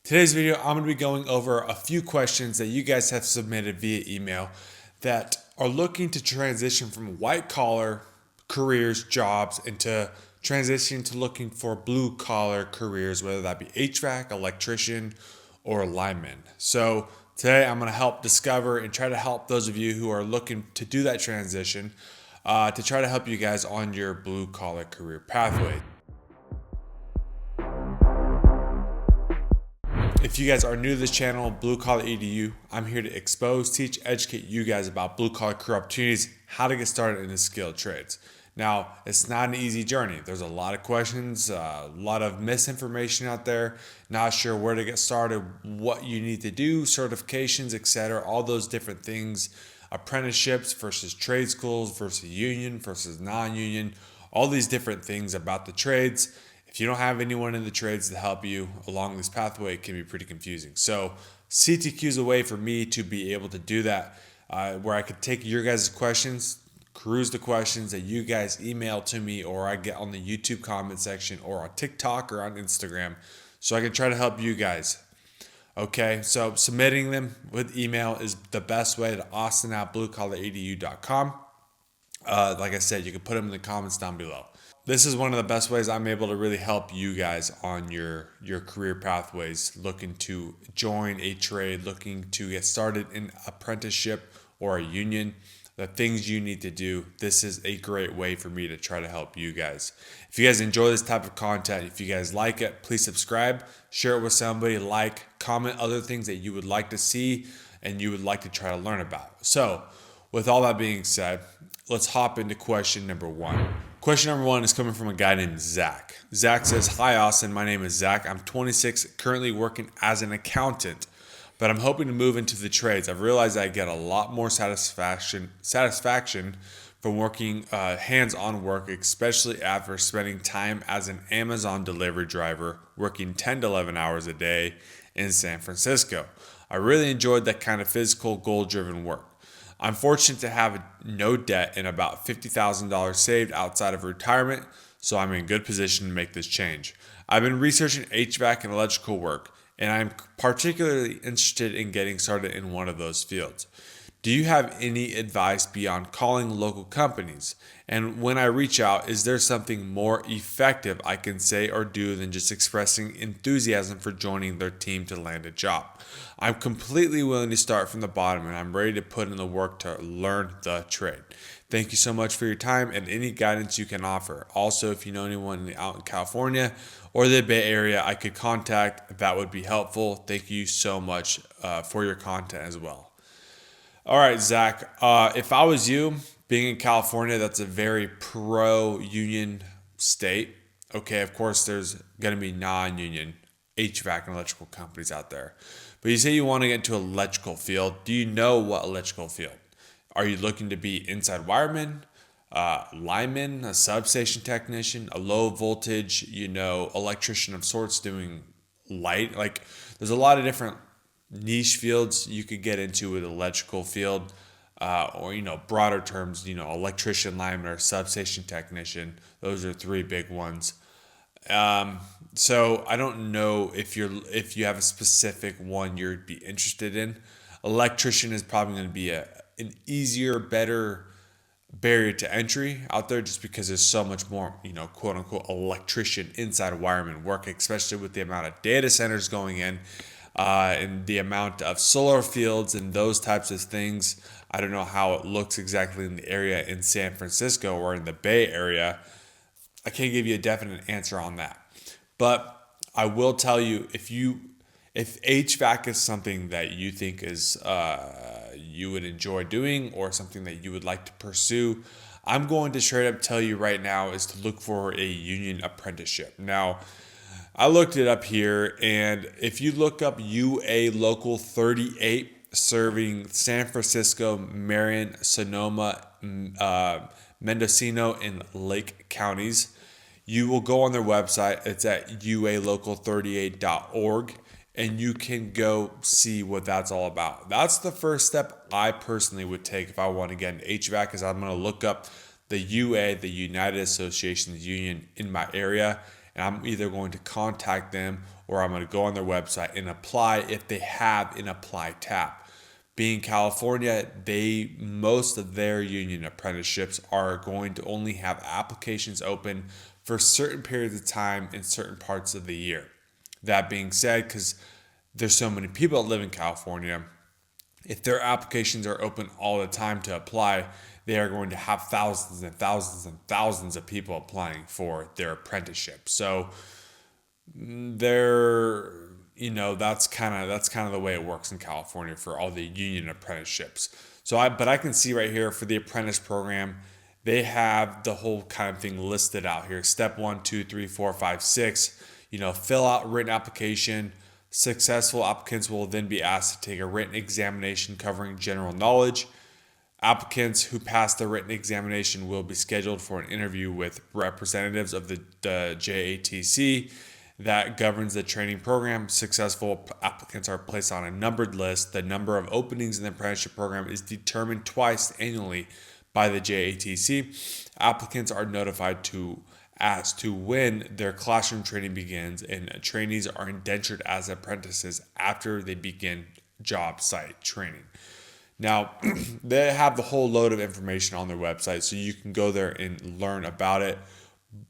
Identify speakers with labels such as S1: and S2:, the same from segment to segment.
S1: Today's video, I'm going to be going over a few questions that you guys have submitted via email that are looking to transition from white collar careers, jobs, into transitioning to looking for blue collar careers, whether that be HVAC, electrician, or lineman. So today I'm going to help discover and try to help those of you who are looking to do that transition to try to help you guys on your blue collar career pathway. If you guys are new to this channel, Blue Collar Edu, I'm here to expose, teach, educate you guys about blue collar career opportunities, how to get started in the skilled trades. Now, it's not an easy journey. There's a lot of questions, a lot of misinformation out there, not sure where to get started, what you need to do, certifications, etc., all those different things, apprenticeships versus trade schools versus union versus non-union, all these different things about the trades. If you don't have anyone in the trades to help you along this pathway, it can be pretty confusing. So CTQ is a way for me to be able to do that, where I could take your guys' questions, peruse the questions that you guys email to me, or I get on the YouTube comment section, or on TikTok, or on Instagram, so I can try to help you guys. Okay, so submitting them with email is the best way to austin@bluecollaredu.com. Like I said, you can put them in the comments down below. This is one of the best ways I'm able to really help you guys on your career pathways, looking to join a trade, looking to get started in apprenticeship or a union, the things you need to do. This is a great way for me to try to help you guys. If you guys enjoy this type of content, if you guys like it, please subscribe, share it with somebody, comment other things that you would like to see and you would like to try to learn about. So with all that being said, let's hop into question number one. Question number one is coming from a guy named Zach. Zach says, "Hi Austin, my name is Zach. I'm 26, currently working as an accountant, but I'm hoping to move into the trades. I've realized I get a lot more satisfaction from working hands-on work, especially after spending time as an Amazon delivery driver, working 10 to 11 hours a day in San Francisco. I really enjoyed that kind of physical, goal-driven work. I'm fortunate to have no debt and about $50,000 saved outside of retirement, so I'm in good position to make this change. I've been researching HVAC and electrical work, and I'm particularly interested in getting started in one of those fields. Do you have any advice beyond calling local companies? And when I reach out, is there something more effective I can say or do than just expressing enthusiasm for joining their team to land a job? I'm completely willing to start from the bottom, and I'm ready to put in the work to learn the trade. Thank you so much for your time and any guidance you can offer. Also, if you know anyone out in California or the Bay Area I could contact, that would be helpful. Thank you so much for your content as well." All right, Zach, if I was you, being in California, that's a very pro-union state. Okay, of course, there's going to be non-union HVAC and electrical companies out there. But you say you want to get into electrical field. Do you know what electrical field? Are you looking to be inside wireman, lineman, a substation technician, a low voltage, electrician of sorts doing light? Like, there's a lot of different niche fields you could get into with electrical field, or broader terms, electrician, lineman, or substation technician. Those are three big ones. So I don't know if you have a specific one you'd be interested in. Electrician is probably going to be an easier, better barrier to entry out there, just because there's so much more, quote unquote, electrician inside wireman work, especially with the amount of data centers going in. And the amount of solar fields and those types of things. I don't know how it looks exactly in the area in San Francisco or in the Bay Area. I can't give you a definite answer on that. But I will tell you, if HVAC is something that you think is you would enjoy doing, or something that you would like to pursue, I'm going to straight up tell you right now is to look for a union apprenticeship. Now, I looked it up here, and if you look up UA Local 38 serving San Francisco, Marion, Sonoma, Mendocino, and Lake counties, you will go on their website. It's at ualocal38.org, and you can go see what that's all about. That's the first step I personally would take if I want to get into HVAC, is I'm going to look up the UA, the United Associations Union in my area, and I'm either going to contact them or I'm going to go on their website and apply if they have an apply tab. Being California, most of their union apprenticeships are going to only have applications open for certain periods of time in certain parts of the year. That being said, because there's so many people that live in California, if their applications are open all the time to apply, they are going to have thousands and thousands and thousands of people applying for their apprenticeship. So that's kind of the way it works in California for all the union apprenticeships. But I can see right here for the apprentice program, they have the whole kind of thing listed out here. Step 1, 2, 3, 4, 5, 6. Fill out written application. Successful applicants will then be asked to take a written examination covering general knowledge. Applicants who pass the written examination will be scheduled for an interview with representatives of the JATC that governs the training program. Successful applicants are placed on a numbered list. The number of openings in the apprenticeship program is determined twice annually by the JATC. Applicants are notified as to when their classroom training begins, and trainees are indentured as apprentices after they begin job site training. Now, they have the whole load of information on their website, so you can go there and learn about it.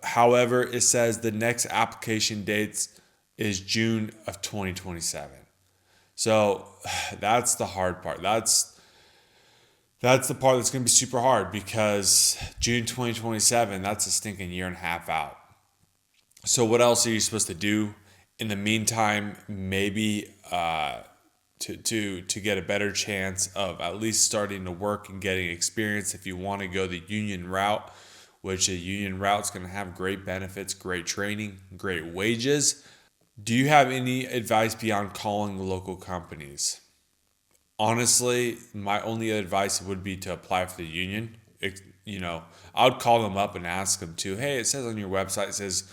S1: However, it says the next application dates is June of 2027. So that's the hard part. That's the part that's going to be super hard, because June 2027, that's a stinking year and a half out. So what else are you supposed to do in the meantime? Maybe to get a better chance of at least starting to work and getting experience, if you want to go the union route, which a union route is going to have great benefits, great training, great wages. Do you have any advice beyond calling the local companies? Honestly, my only advice would be to apply for the union. I would call them up and ask them to, hey, it says on your website, it says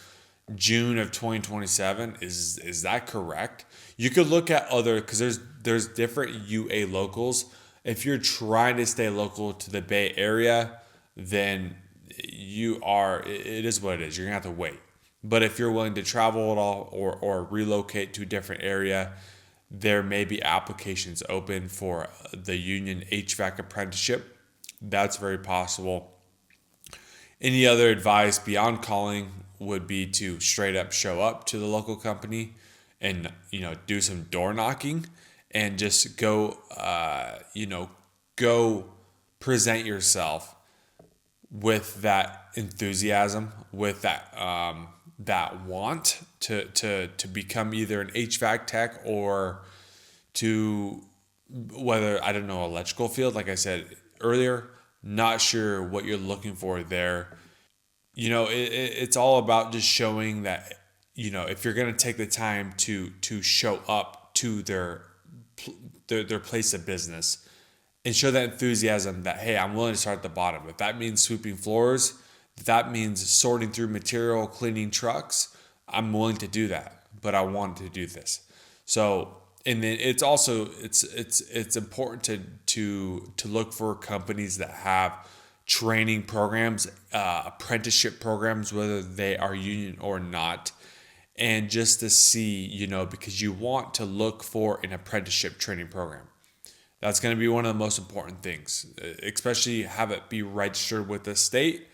S1: June of 2027. Is that correct? You could look at because there's different UA locals. If you're trying to stay local to the Bay Area, then it is what it is. You're gonna have to wait. But if you're willing to travel at all or relocate to a different area, there may be applications open for the union HVAC apprenticeship. That's very possible. Any other advice beyond calling would be to straight up show up to the local company and do some door knocking and just go present yourself with that enthusiasm, with that want to become either an HVAC tech or to electrical field. Like I said earlier, not sure what you're looking for there. It's all about just showing that, if you're going to take the time to show up to their place of business and show that enthusiasm that, hey, I'm willing to start at the bottom. If that means sweeping floors, if that means sorting through material, cleaning trucks, I'm willing to do that, but I want to do this. So, and then it's also, it's important to look for companies that have training programs, apprenticeship programs, whether they are union or not. And just to see, because you want to look for an apprenticeship training program. That's going to be one of the most important things, especially have it be registered with the state.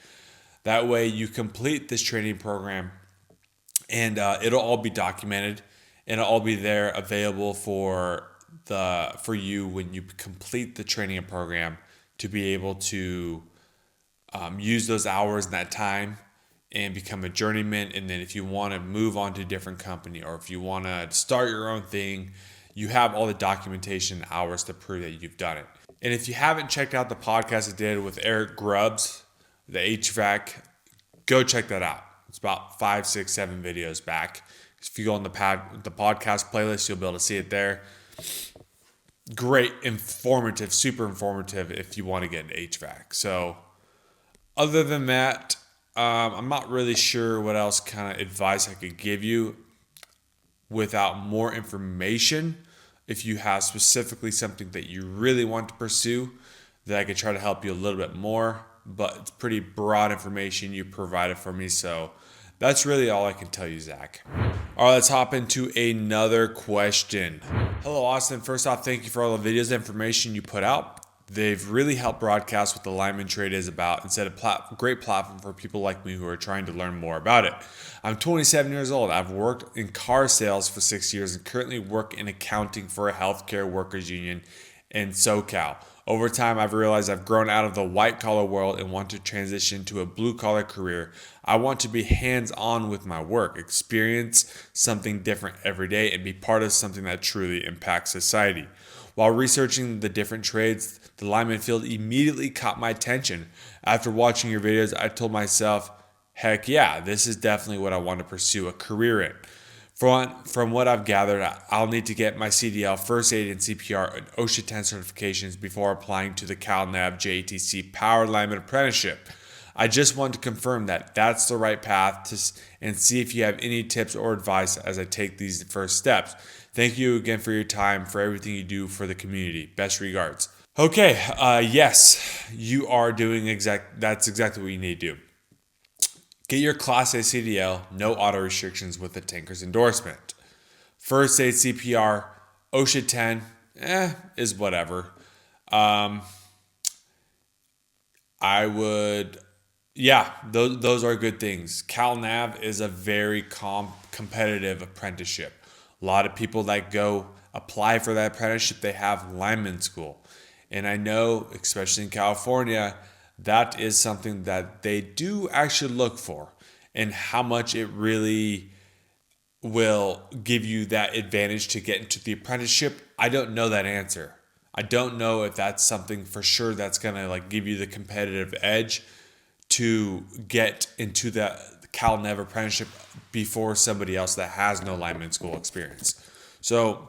S1: That way you complete this training program and it'll all be documented and it'll all be there available for you when you complete the training program, to be able to use those hours and that time and become a journeyman. And then if you want to move on to a different company, or if you want to start your own thing, you have all the documentation hours to prove that you've done it. And if you haven't checked out the podcast I did with Eric Grubbs, the HVAC, go check that out. It's about 5, 6, 7 videos back. If you go on the podcast playlist, you'll be able to see it there. Great, informative, super informative if you want to get into HVAC. So other than that, I'm not really sure what else kind of advice I could give you without more information. If you have specifically something that you really want to pursue, that I could try to help you a little bit more, but it's pretty broad information you provided for me. So That's really all I can tell you, Zach. All right, let's hop into another question. Hello, Austin. First off, thank you for all the videos and information you put out. They've really helped broadcast what the lineman trade is about and set a great platform for people like me who are trying to learn more about it. I'm 27 years old. I've worked in car sales for 6 years and currently work in accounting for a healthcare workers union in SoCal. Over time, I've realized I've grown out of the white collar world and want to transition to a blue collar career. I want to be hands on with my work, experience something different every day, and be part of something that truly impacts society. While researching the different trades, the lineman field immediately caught my attention. After watching your videos, I told myself, heck yeah, this is definitely what I want to pursue a career in. From what I've gathered, I'll need to get my CDL, First Aid, and CPR and OSHA 10 certifications before applying to the CalNav JATC Power Lineman Apprenticeship. I just want to confirm that that's the right path and see if you have any tips or advice as I take these first steps. Thank you again for your time, for everything you do for the community. Best regards. Okay, yes, you are doing that's exactly what you need to do. Get your Class A CDL, no auto restrictions with the tanker's endorsement. First Aid CPR, OSHA 10, is whatever. I would, those are good things. CalNav is a very competitive apprenticeship. A lot of people that go apply for that apprenticeship, they have lineman school. And I know, especially in California, that is something that they do actually look for, and how much it really will give you that advantage to get into the apprenticeship. I don't know that answer. I don't know if that's something for sure that's going to give you the competitive edge to get into the CalNav apprenticeship before somebody else that has no lineman school experience. So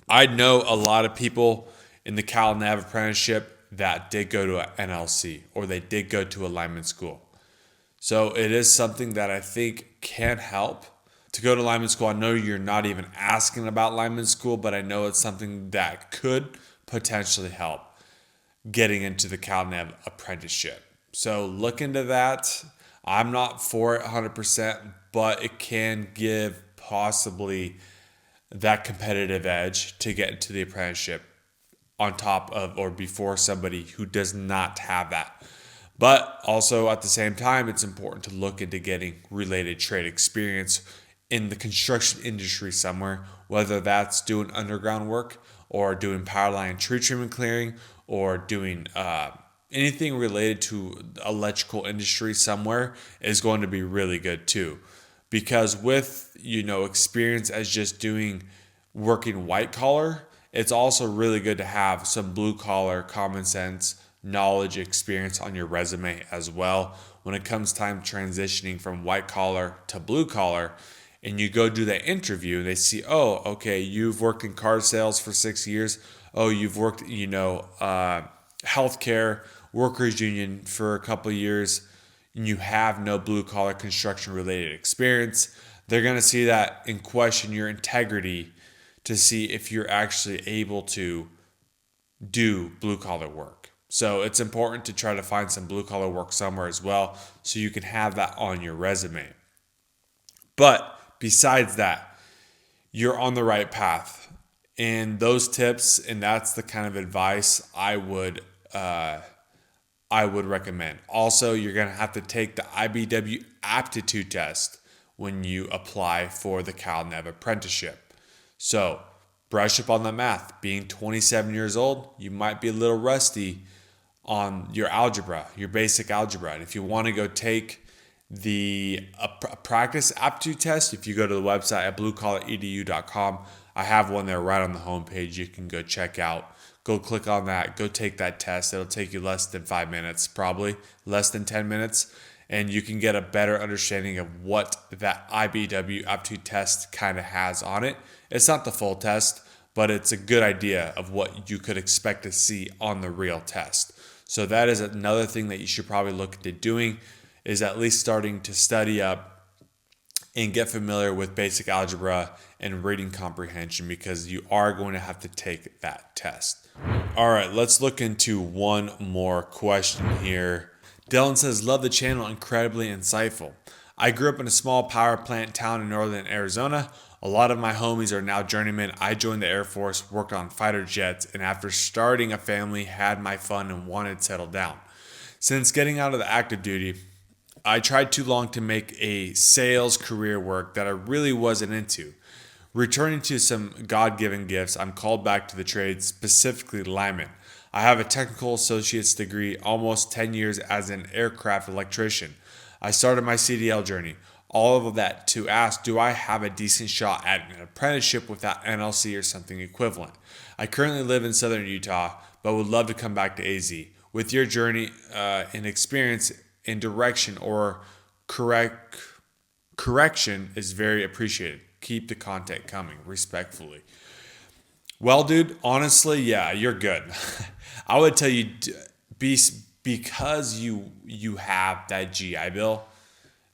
S1: I know a lot of people in the CalNav apprenticeship that did go to an NLC or they did go to a lineman school. So it is something that I think can help to go to lineman school. I know you're not even asking about lineman school, but I know it's something that could potentially help getting into the CalNav apprenticeship. So look into that. I'm not for it 100%, but it can give possibly that competitive edge to get into the apprenticeship on top of or before somebody who does not have that. But also at the same time, it's important to look into getting related trade experience in the construction industry somewhere, whether that's doing underground work or doing power line tree treatment clearing or doing anything related to electrical industry somewhere is going to be really good too. Because with, experience as just working white collar, it's also really good to have some blue collar, common sense, knowledge, experience on your resume as well. When it comes time transitioning from white collar to blue collar, and you go do that interview, they see, oh, okay, you've worked in car sales for 6 years. Oh, you've worked, healthcare, workers union for a couple of years, and you have no blue collar construction related experience. They're going to see that and question your integrity to see if you're actually able to do blue collar work. So it's important to try to find some blue collar work somewhere as well so you can have that on your resume. But besides that, you're on the right path. And those tips, and that's the kind of advice I would recommend. Also, you're going to have to take the IBW aptitude test when you apply for the CalNav apprenticeship. So brush up on the math. Being 27 years old, you might be a little rusty on your algebra, your basic algebra. And if you want to go take the practice aptitude test, if you go to the website at bluecollaredu.com, I have one there right on the homepage you can go check out. Go click on that. Go take that test. It'll take you less than 5 minutes, probably less than 10 minutes. And you can get a better understanding of what that IBW aptitude test kind of has on it. It's not the full test, but it's a good idea of what you could expect to see on the real test. So that is another thing that you should probably look into doing, is at least starting to study up and get familiar with basic algebra and reading comprehension, because you are going to have to take that test. All right, let's look into one more question here. Dylan says, love the channel, incredibly insightful. I grew up in a small power plant town in northern Arizona. A lot of my homies are now journeymen. I joined the Air Force, worked on fighter jets, and after starting a family, had my fun and wanted to settle down. Since getting out of the active duty, I tried too long to make a sales career work that I really wasn't into. Returning to some God given gifts, I'm called back to the trade, specifically lineman. I have a technical associate's degree, almost 10 years as an aircraft electrician. I started my CDL journey. All of that to ask, do I have a decent shot at an apprenticeship without NLC or something equivalent? I currently live in southern Utah, but would love to come back to AZ. With your journey and experience in direction or correction is very appreciated. Keep the content coming, respectfully. Well, dude, honestly, yeah, you're good. I would tell you, because you have that GI Bill,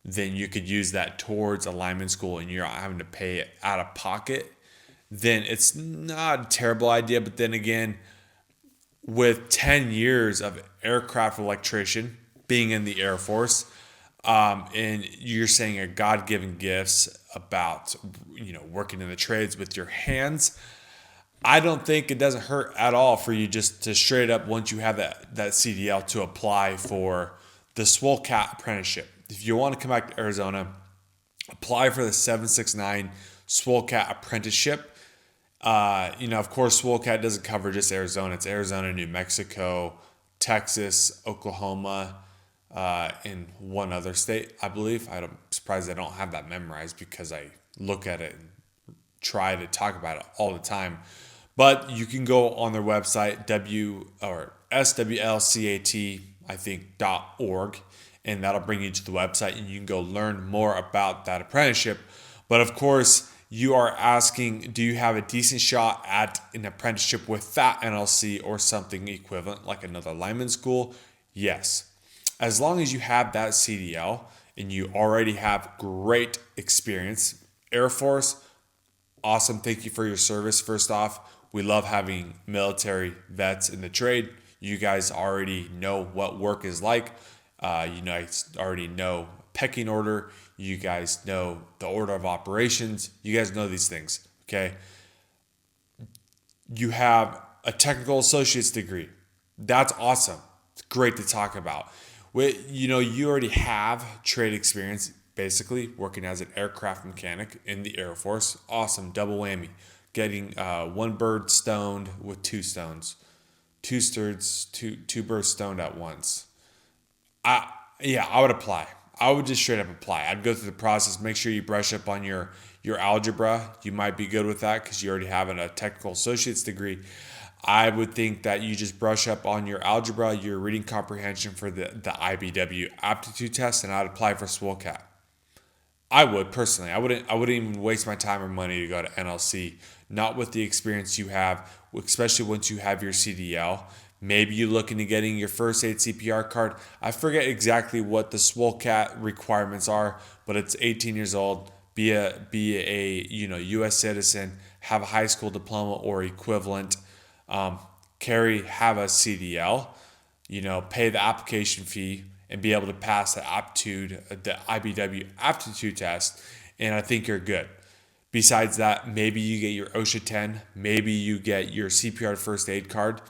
S1: then you could use that towards a lineman school and you're not having to pay it out of pocket. Then it's not a terrible idea. But then again, with 10 years of aircraft electrician being in the Air Force, and you're saying a God-given gifts about working in the trades with your hands, I don't think it doesn't hurt at all for you just to straight up, once you have that CDL, to apply for the SWOLCAT apprenticeship. If you want to come back to Arizona, apply for the 769 SWOLCAT apprenticeship. Of course, SWOLCAT doesn't cover just Arizona. It's Arizona, New Mexico, Texas, Oklahoma, in one other state, I believe. I'm surprised I don't have that memorized because I look at it and try to talk about it all the time. But you can go on their website, SWLCAT, I think, .org, and that'll bring you to the website and you can go learn more about that apprenticeship. But of course, you are asking, do you have a decent shot at an apprenticeship with that NLC or something equivalent, like another lineman school? Yes. As long as you have that CDL and you already have great experience. Air Force, awesome. Thank you for your service. First off, we love having military vets in the trade. You guys already know what work is like. You guys already know pecking order. You guys know the order of operations. You guys know these things, okay? You have a technical associate's degree. That's awesome. It's great to talk about. You already have trade experience, basically working as an aircraft mechanic in the Air Force. Awesome, double whammy. Getting one bird stoned with two stones. Two birds stoned at once. I would apply. I would just straight up apply. I'd go through the process, make sure you brush up on your algebra. You might be good with that because you already have a technical associate's degree. I would think that you just brush up on your algebra, your reading comprehension for the IBW aptitude test, and I'd apply for SWOLCAT. I would personally. I wouldn't even waste my time or money to go to NLC. Not with the experience you have, especially once you have your CDL. Maybe you're looking to getting your first aid CPR card. I forget exactly what the SWOLCAT requirements are, but it's 18 years old. Be a U.S. citizen, have a high school diploma or equivalent. Have a CDL. Pay the application fee and be able to pass the IBW aptitude test, and I think you're good. Besides that, maybe you get your OSHA 10, maybe you get your CPR first aid card.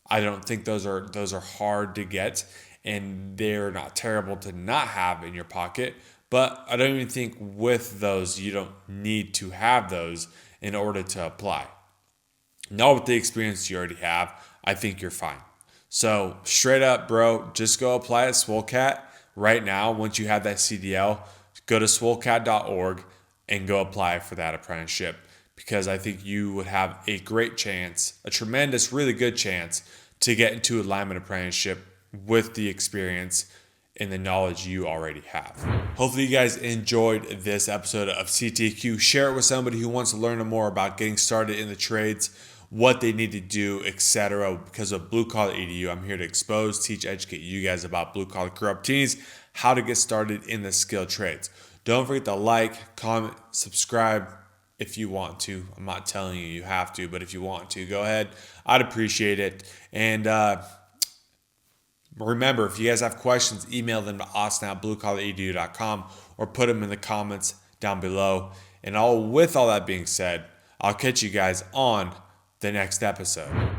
S1: I don't think those are hard to get, and they're not terrible to not have in your pocket. But I don't even think with those you don't need to have those in order to apply. Not with the experience you already have. I think you're fine. So straight up, bro, just go apply at SWOLCAT right now. Once you have that CDL, go to swolcat.org and go apply for that apprenticeship, because I think you would have a great chance, a tremendous, really good chance to get into a lineman apprenticeship with the experience and the knowledge you already have. Hopefully you guys enjoyed this episode of CTQ. Share it with somebody who wants to learn more about getting started in the trades, what they need to do, etc. Because of Blue Collar Edu, I'm here to expose, teach, educate you guys about blue collar career opportunities, how to get started in the skilled trades. Don't forget to like, comment, subscribe if you want to. I'm not telling you you have to, but if you want to, go ahead. I'd appreciate it. And remember, if you guys have questions, email them to austin@bluecollaredu.com or put them in the comments down below. And with all that being said, I'll catch you guys on the next episode.